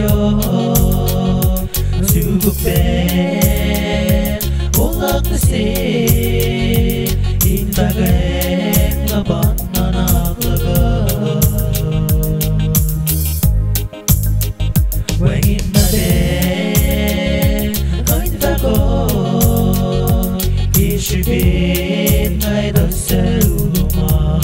siyo Suguk ben Olak nasi Indageng laban manaklaga Wengin na den Kain tako Ishibin Ngay da seluma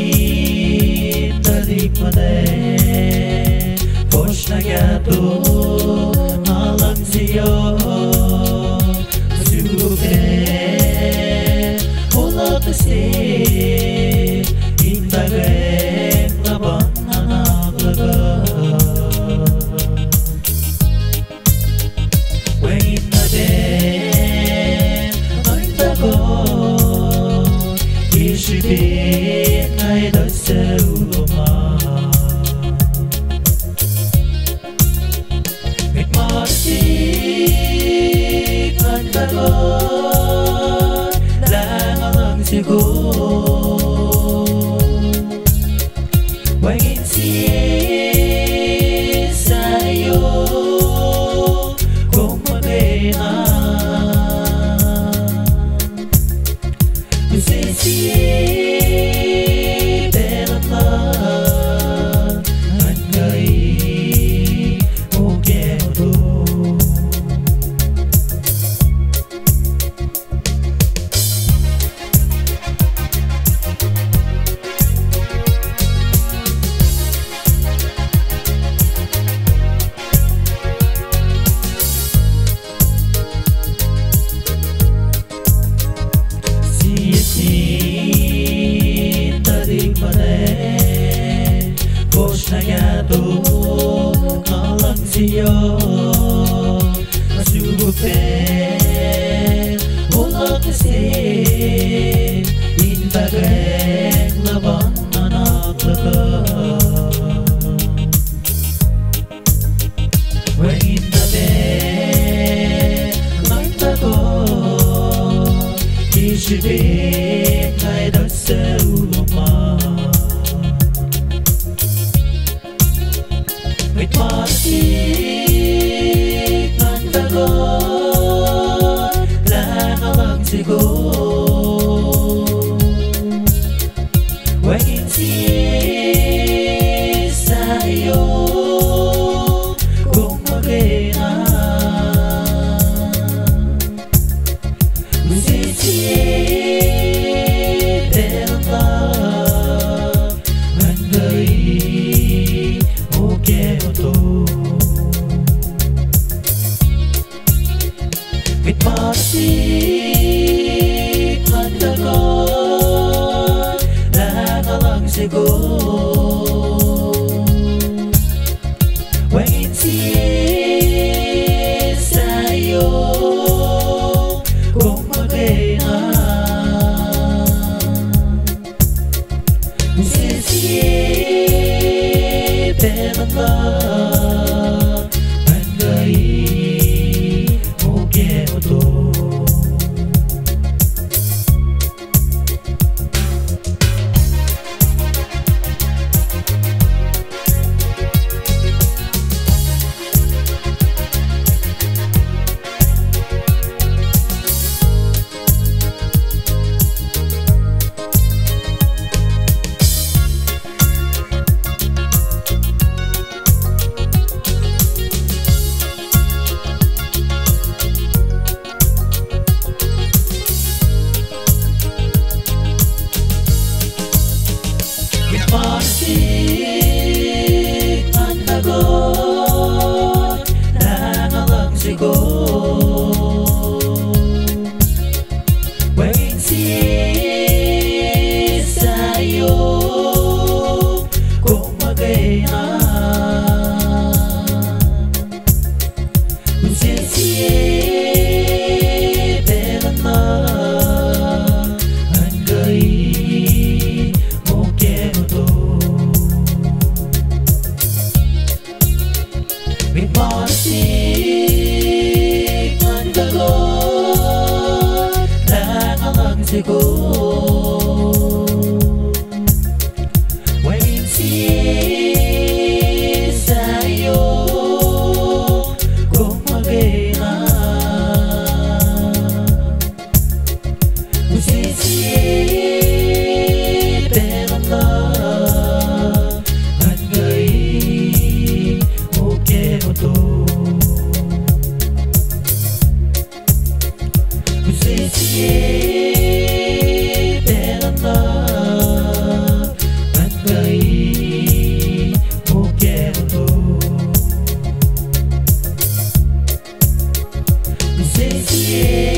Siyesin Dalik made Boşna gato Malang siyo Sugukte Olak nasi Indageng laban manaklaga Wengin na den Kain tako Ishibin Ngay da seluma Mikmarsik Kain tako Langalang sigo Wengin siya sa'yo Kung magkainan Usisi Berat lang Hanggai Okay mo Siyesin Tarik made Boşna gato Malang siyo Masuguk ben Olak nasi Indageng laban manaklaga Wengin na den Kain tako Ishibin Ngay da seluma Mikmarsik Kain tako Langalang sigo Wengin siya sa'yo Kung magkainan Usisi Berat lang Hanggai Okay mo to Mikmarsik Kain tako Langalang sigo Wengin siya sa'yo Kung magkainan Usisi Berat lang Hanggai Okay mo to Mikmarsik Kain tako Langalang sigo Wengin siya sa'yo Kung magkainan Usisi Berat lang Hanggai Okay mo to Mikmarsik Kain tako Langalang sigo si perana Makai mo quero Não sei se